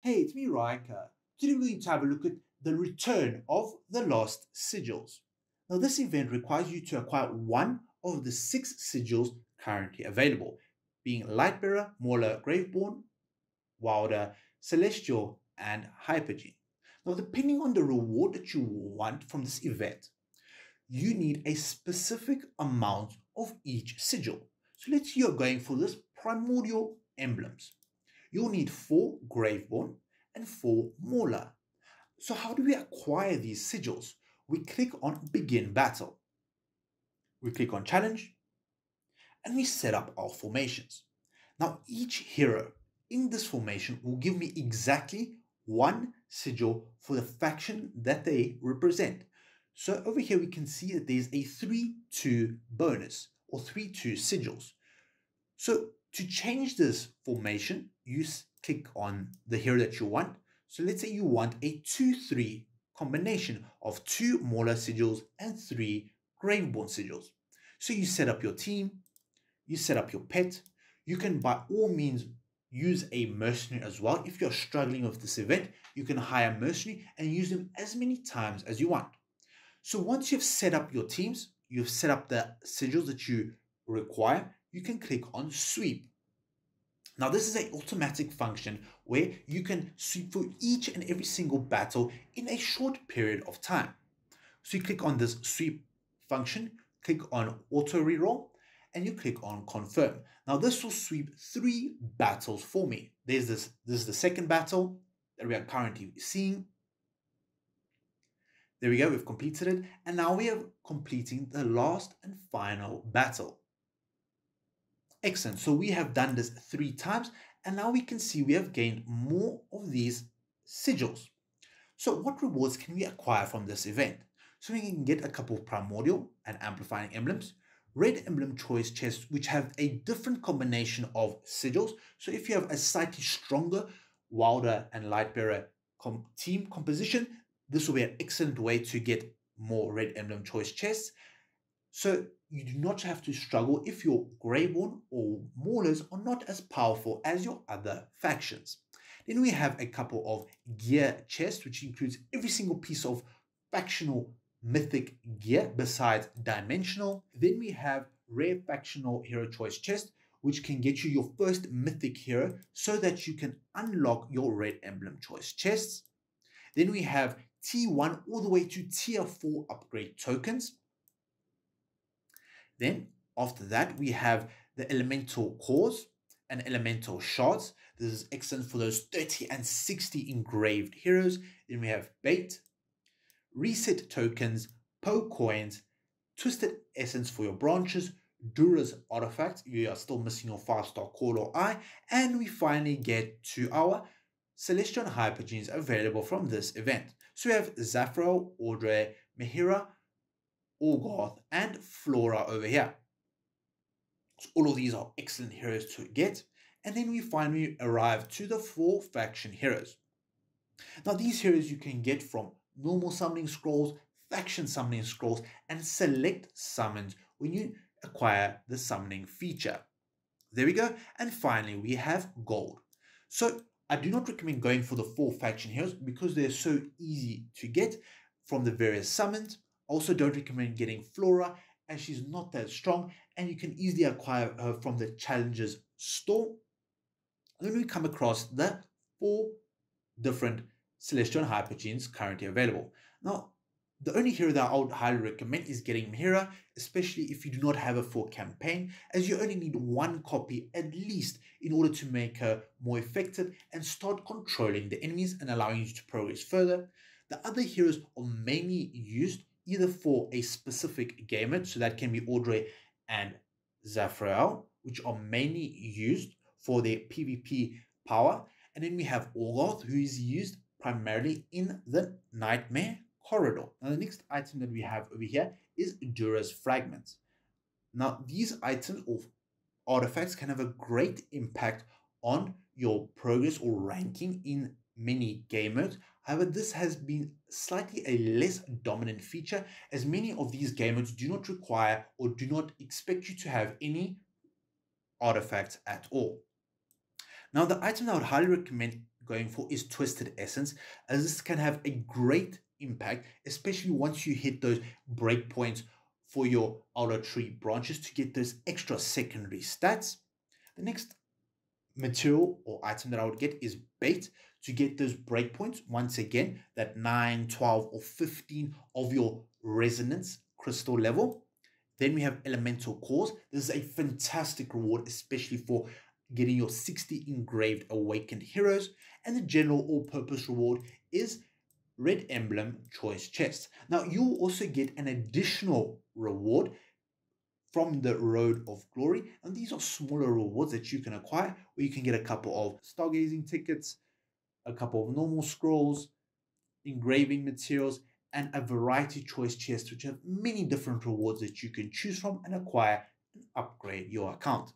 Hey, it's me, Ryanka. Today we're going to have a look at the return of the Lost Sigils. Now, this event requires you to acquire one of the 6 sigils currently available, being Lightbearer, Mauler, Graveborn, Wilder, Celestial, and Hypogean. Now, depending on the reward that you want from this event, you need a specific amount of each sigil. So let's say you're going for this primordial emblems. You'll need 4 Graveborn and 4 Mauler. So how do we acquire these sigils? We click on Begin Battle. We click on Challenge, and we set up our formations. Now each hero in this formation will give me exactly 1 sigil for the faction that they represent. So over here we can see that there's a 3-2 bonus or 3-2 sigils. So to change this formation, you click on the hero that you want. So let's say you want a 2-3 combination of 2 Mauler sigils and 3 Graveborn sigils. So you set up your team, you set up your pet. You can by all means use a mercenary as well. If you're struggling with this event, you can hire a mercenary and use them as many times as you want. So once you've set up your teams, you've set up the sigils that you require, you can click on Sweep. Now this is an automatic function where you can sweep for each and every single battle in a short period of time. So you click on this sweep function, click on auto reroll, and you click on confirm. Now this will sweep 3 battles for me. This is the second battle that we are currently seeing. There we go, we've completed it. And now we are completing the last and final battle. Excellent. So we have done this 3 times, and now we can see we have gained more of these sigils. So what rewards can we acquire from this event? So we can get a couple of primordial and amplifying emblems, red emblem choice chests, which have a different combination of sigils. So if you have a slightly stronger Wilder and Lightbearer team composition, this will be an excellent way to get more red emblem choice chests. So you do not have to struggle if your Graveborn or Maulers are not as powerful as your other factions. Then we have a couple of gear chests, which includes every single piece of factional mythic gear besides dimensional. Then we have rare factional hero choice chest, which can get you your first mythic hero so that you can unlock your red emblem choice chests. Then we have T1 all the way to tier 4 upgrade tokens. Then after that, we have the elemental cores and elemental shards. This is excellent for those 30 and 60 engraved heroes. Then we have bait, reset tokens, po coins, twisted essence for your branches, Dura's artifact. You are still missing your 5-star cord or eye. And we finally get to our Celestial and Hypogeans available from this event. So we have Zafrael, Audrey, Mehira, Orgoth, and Flora over here. So all of these are excellent heroes to get. And then we finally arrive to the 4 faction heroes. Now these heroes you can get from normal summoning scrolls, faction summoning scrolls, and select summons when you acquire the summoning feature. There we go. And finally we have gold. So I do not recommend going for the 4 faction heroes because they're so easy to get from the various summons. Also don't recommend getting Flora as she's not that strong and you can easily acquire her from the Challengers store. And then we come across the 4 different Celestial and Hypogeans currently available. Now, the only hero that I would highly recommend is getting Mehira, especially if you do not have a full campaign, as you only need 1 copy at least in order to make her more effective and start controlling the enemies and allowing you to progress further. The other heroes are mainly used either for a specific game mode, so that can be Audrey and Zafrael, which are mainly used for their PvP power. And then we have Orgoth, who is used primarily in the Nightmare Corridor. Now the next item that we have over here is Dura's fragments. Now these items or artifacts can have a great impact on your progress or ranking in many game modes. However, this has been slightly a less dominant feature as many of these game modes do not require or do not expect you to have any artifacts at all. Now the item I would highly recommend going for is Twisted Essence, as this can have a great impact, especially once you hit those breakpoints for your outer tree branches to get those extra secondary stats. The next material or item that I would get is Bait to get those breakpoints. Once again, that 9, 12, or 15 of your resonance crystal level. Then we have Elemental Cores. This is a fantastic reward, especially for getting your 60 engraved awakened heroes. And the general all-purpose reward is Red Emblem Choice Chest. Now, you'll also get an additional reward from the Road of Glory, and these are smaller rewards that you can acquire, where you can get a couple of stargazing tickets, a couple of normal scrolls, engraving materials, and a variety choice chest, which have many different rewards that you can choose from and acquire and upgrade your account.